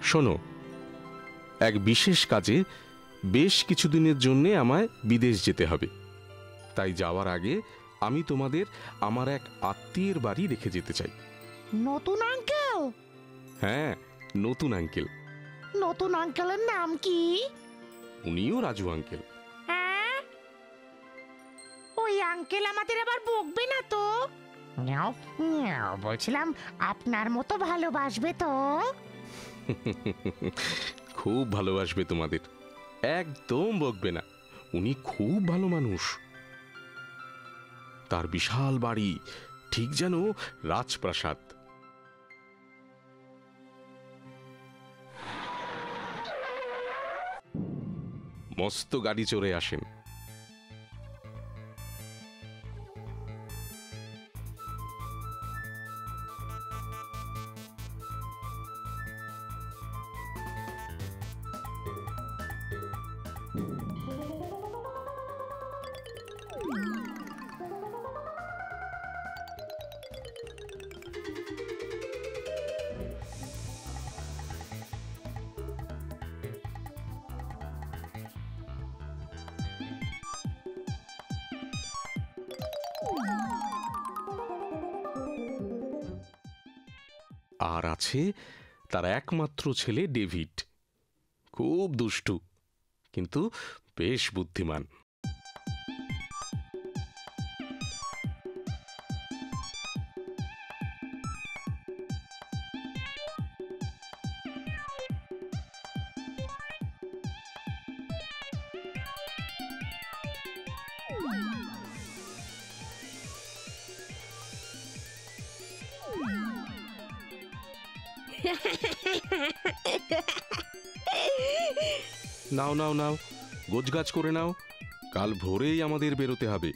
শোনো, এক বিশেষ কাজে বেশ কিছুদিনের জন্য আমায় বিদেশ যেতে হবে। তাই যাওয়ার আগে আমি তোমাদের আমার এক আত্মীয়ের বাড়ি রেখে যেতে চাই। নতুন আঙ্কেল? হ্যাঁ, নতুন আঙ্কেল। নতুন আঙ্কেলের নাম কি? উনিও রাজু আঙ্কেল। হ্যাঁ, ওই আঙ্কেল আমাদের আবার বকবে না তো? বলছিলাম আপনার মতো ভালোবাসবে তো? খুব ভালোবাসবে তোমাদের, একদম বকবে না। উনি খুব ভালো মানুষ। তার বিশাল বাড়ি, ঠিক যেন রাজপ্রাসাদ। মস্ত গাড়ি চড়ে আসেন। আর আছে তার একমাত্র ছেলে ডেভিড। খুব দুষ্টু, কিন্তু বেশ বুদ্ধিমান। নাও নাও নাও, গোছগাছ করে নাও, কাল ভোরেই আমাদের বেরোতে হবে।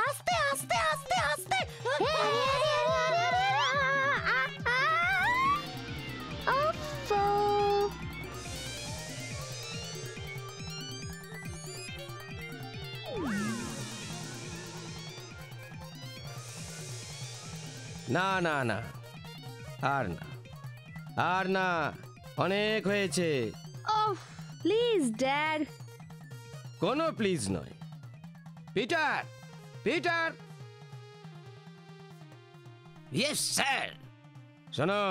আস্তে আস্তে আস্তে আস্তে। না না না, আর না, আর না, অনেক হয়েছে। Please dad. কোনো প্লিজ নয়। Peter, Peter. Yes sir. শোনো,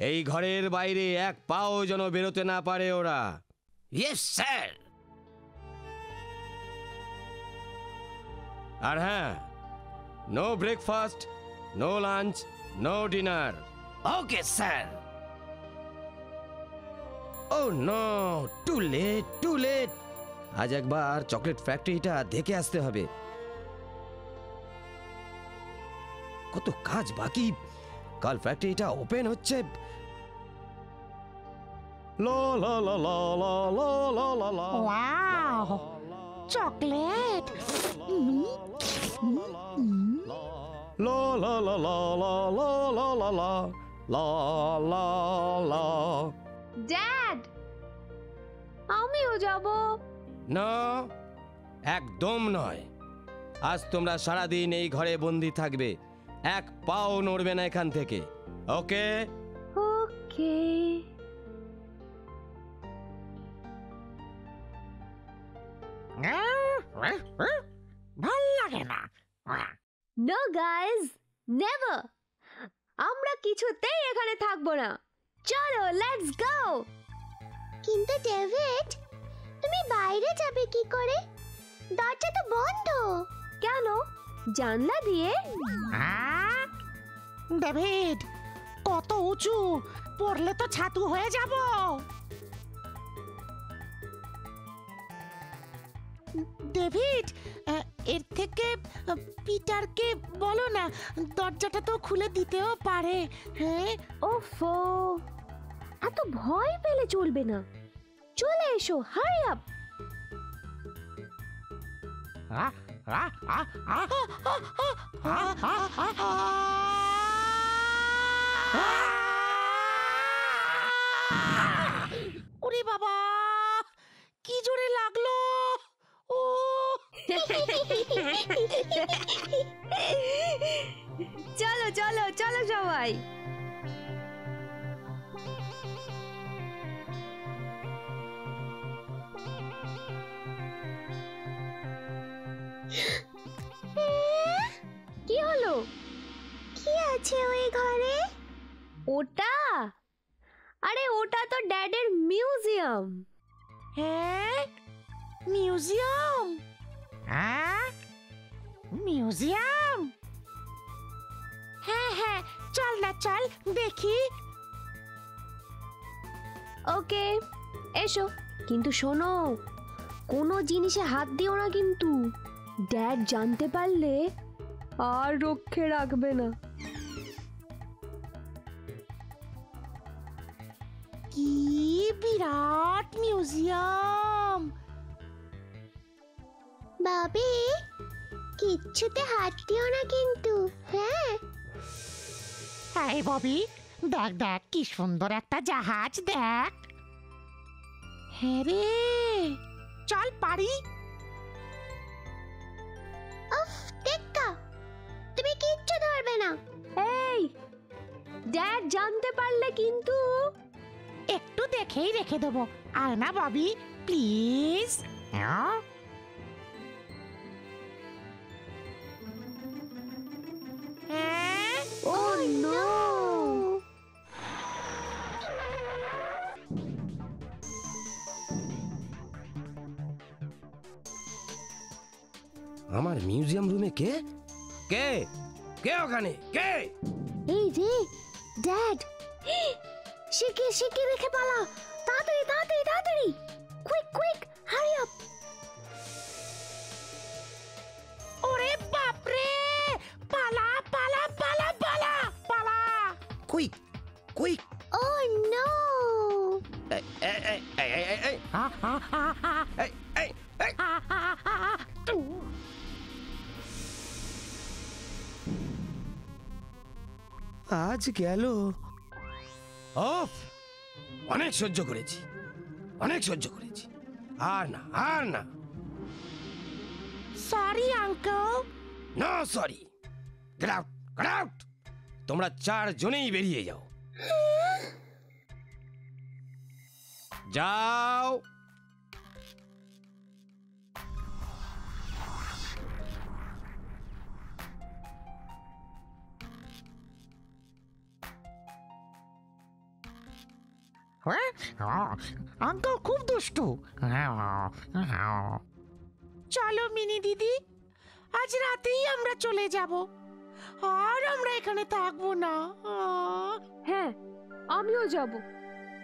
এই ঘরের বাইরে এক পাও যেন বেরোতে না পারে ওরা। Yes sir. আর হ্যাঁ, no breakfast, no lunch, no dinner. Okay sir. Oh no, too late, too late. আজ একবার চকলেট ফ্যাক্টরিটা দেখে আসতে হবে। কত কাজ বাকি। কাল ফ্যাক্টরিটা ওপেন হচ্ছে। লা লা লা লা লা লা লা লা লা। Wow, chocolate. লা লা লা লা লা লা লা লা লা লা লা লা। ড্যাড, আমিও যাব। না, একদম নয়। আজ তোমরা সারাদিন এই ঘরে বন্দি থাকবে, এক পাও নড়বে না এখান থেকে। ওকে? ওকে। ভাল লাগে না। No guys, never. আমরা কিছুতেই এখানে থাকবো না। চলো, লেটস গো। কিন্তু ডেভিড, তুমি বাইরে যাবে কি করে? দরজা তো বন্ধ। কেন? জানলা দিয়ে? ডেভিড, কত উঁচু, পড়লে তো ছাতু হয়ে যাব। ডেভিড, এর থেকে পিটারকে বলো না, দরজাটা তো খুলে দিতেও পারে। হ্যাঁ, ওফো, এত ভয় পেলে চলবে না, চলে এসো, হারি আপ। ওরে বাবা, কি জোরে লাগলো! ও চলো চলো চলো সবাই। কি হলো? কি আছে ওই ঘরে? ওটা, আরে ওটা তো ড্যাডের মিউজিয়াম। হ্যাঁ, মিউজিয়াম। হ্যাঁ, মিউজিয়াম। হ্যাঁ হ্যাঁ, চল না, চল দেখি। ওকে, এসো, কিন্তু শোনো, কোনো জিনিসে হাত দিও না কিন্তু, ড্যাড জানতে পারলে আর রক্ষে রাখবে না। কি বিরাট মিউজিয়াম! বাবি, কিচ্ছুতে হাত দিও না কিন্তু, হ্যাঁ? এই ববি, দেখ দেখ কি সুন্দর একটা জাহাজ, দেখ। হ্যাঁ রে, চল পারি। উফ, টেক্কা, তুমি কিচ্ছু ধরবে না। এই, ড্যাড জানতে পারলে কিন্তু। একটু দেখেই রেখে দেবো, আর না ববি, প্লিজ। Oh no! আমার মিউজিয়াম রুমে কে কে কে ওখানে কে? এই রে, ড্যাড, শিখে শিখে রেখে পালা, তাড়াতাড়ি তাড়াতাড়ি তাড়াতাড়ি, কুইক কুইক, হারি আপ। ওরে বাপরে, পালা পালা পালা পালা পালা! Quick quick! Oh no! এই এই এই এই এই এই এই এই এই! আজ গেল। অফ, অনেক সহ্য করেছি, অনেক সহ্য করেছি, আর না আর না। Sorry uncle. No sorry, get out get out! তোমরা 4 জনেই বেরিয়ে যাও, যাও। আঙ্কেল খুব দুষ্টু। চলো মিনি দিদি, আজ রাতেই আমরা চলে যাব, আর আমরা এখানে থাকবো না। হ্যাঁ, আমিও যাব,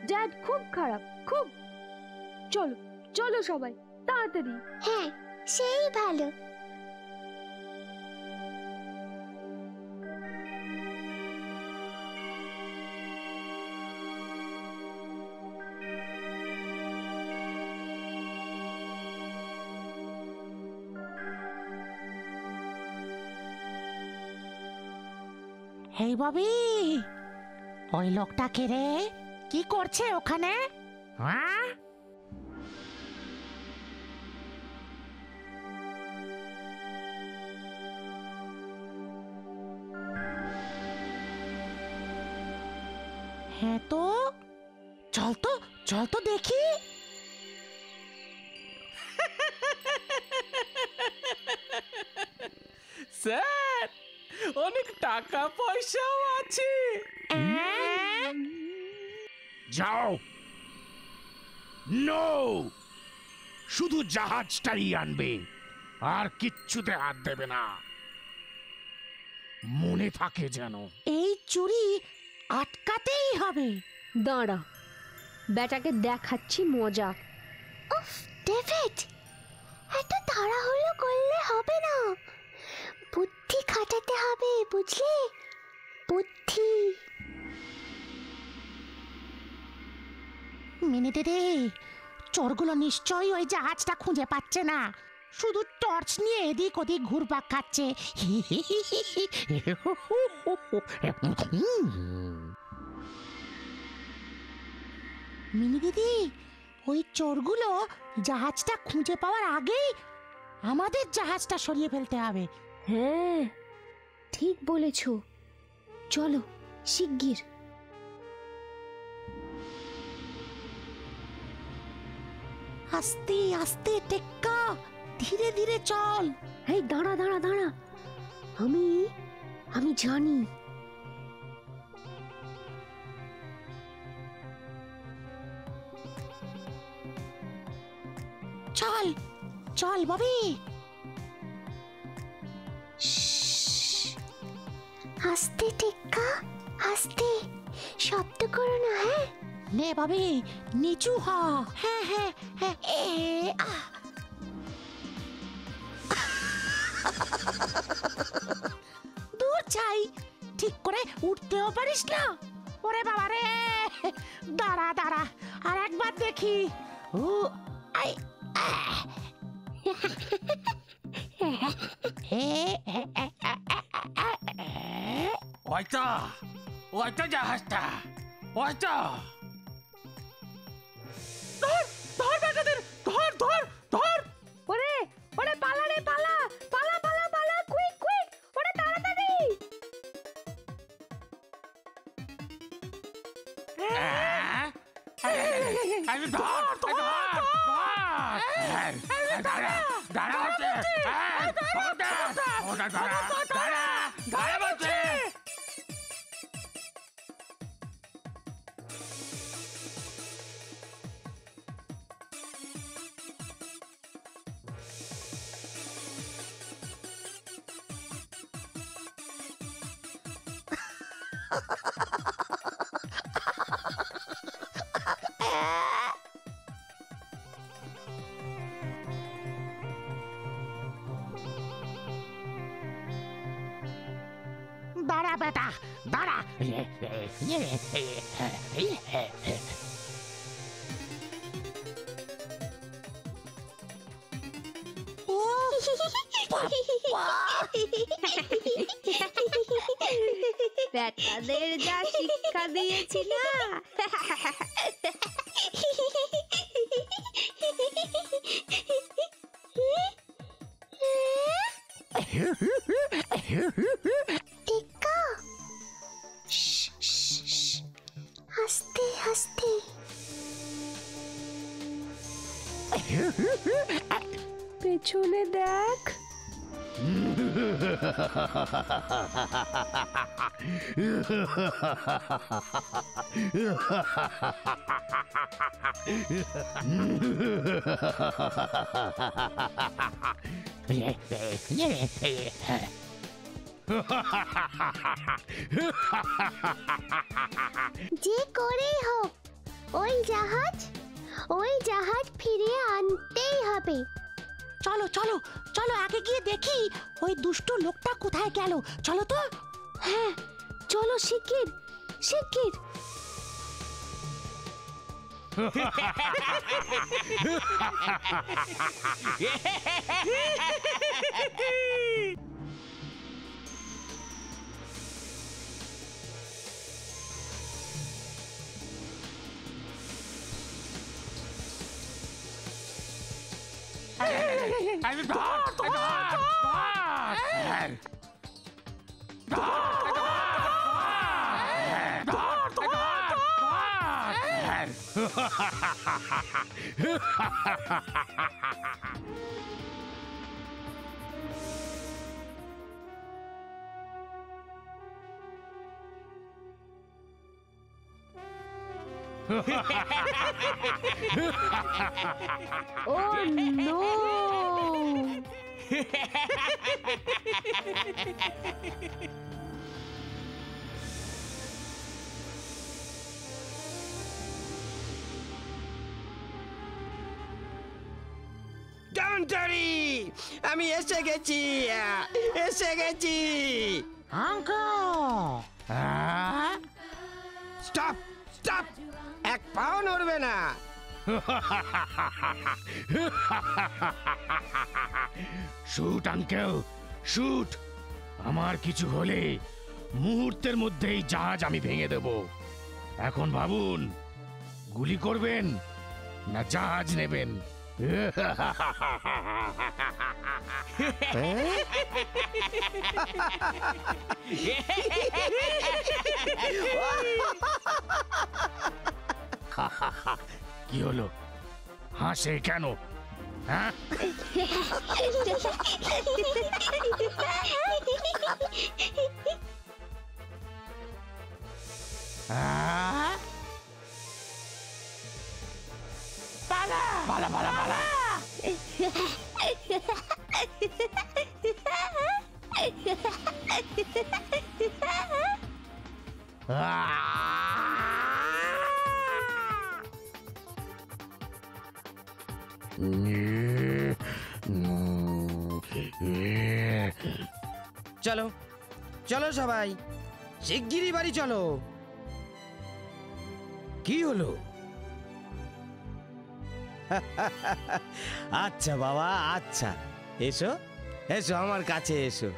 ড্যাড খুব খারাপ, খুব। চলো চলো সবাই, তাড়াতাড়ি। হ্যাঁ, সেই ভালো। হেই ববি, ওই লোকটা কে রে? কি করছে ওখানে? হ্যাঁ, হ্যাঁ তো, চল তো দেখি। স্যার, অনেক টাকা পয়সাও আছে। যাও। নো, শুধু জাহাজটাই আনবে, আর কিচ্ছুতে হাত দেবে না, মনে থাকে যেন। এই চুরি আটকাতেই হবে। দাঁড়া, বেটাকে দেখাচ্ছি মজা। উফ, ডেভিড, এত তাড়াহুড়ো করলে হবে না, বুদ্ধি খাটাতে হবে, বুঝলে? বুদ্ধি। মিনি দিদি, চোরগুলো নিশ্চয়ই ওই জাহাজটা খুঁজে পাচ্ছে না, শুধু টর্চ নিয়ে এদিক ওদিক ঘুরপাক খাচ্ছে। মিনি দিদি, ওই চোরগুলো জাহাজটা খুঁজে পাওয়ার আগেই আমাদের জাহাজটা সরিয়ে ফেলতে হবে। হ্যাঁ, ঠিক বলেছ। চলো শিগগির। আস্তে আস্তে টেক্কা, ধীরে ধীরে চল। এই দাঁড়া দাঁড়া দাঁড়া, আমি আমি জানি। চল চল ববি। আস্তে টেক্কা, আস্তে, শব্দ করো না, হ্যাঁ? নে ববি, নিচু হ। হ্যাঁ হ্যাঁ হ্যাঁ, দূর চাই, ঠিক করে উঠতেও পারিস না। ওরে বাবা রে, দাঁড়া দাঁড়া, আর একবার দেখি। ও আই, ওইটা ওইটা জাহাজটা, ওইটা। ধর বেটাদের, ধর ধর ধর। ওরে ওরে, পালা রে, পালা পালা পালা পালা, কুইক কুইক, ওরে তাড়াতাড়ি। আরে ধর ধর দাঁড়া দাঁড়া হচ্ছে, দাঁড়া দাঁড়া দাঁড়া বলছে। দাঁড়া বেটা, দাঁড়া। ও বেটাদের যা শিক্ষা দিয়েছি না। টেক্কা, আস্তে আস্তে। পেছনে দেখ। যে করেই হোক ওই জাহাজ ফিরিয়ে আনতেই হবে। চলো চলো চলো, আগে গিয়ে দেখি ওই দুষ্টু লোকটা কোথায় গেল। চলো তো। হ্যাঁ চলো, শিগগির শিগগির। আরে ধর ধর Oh no! ডান ধন্বন্তরী, আমি এসে গেছি, এসে গেছি। স্টপ স্টপ, এক পাও নড়বে না। Shoot uncle, shoot. আমার কিছু হলে মুহূর্তের মধ্যেই জাহাজ আমি ভেঙে দেব। এখন ভাবুন, গুলি করবেন না জাহাজ নেবেন? কি হলো, হাসে কেন? হ্যাঁ, পালা পালা পালা পালা। চলো চলো সবাই, শিগগিরই বাড়ি চলো। কি হলো? আচ্ছা বাবা, আচ্ছা, এসো এসো আমার কাছে এসো।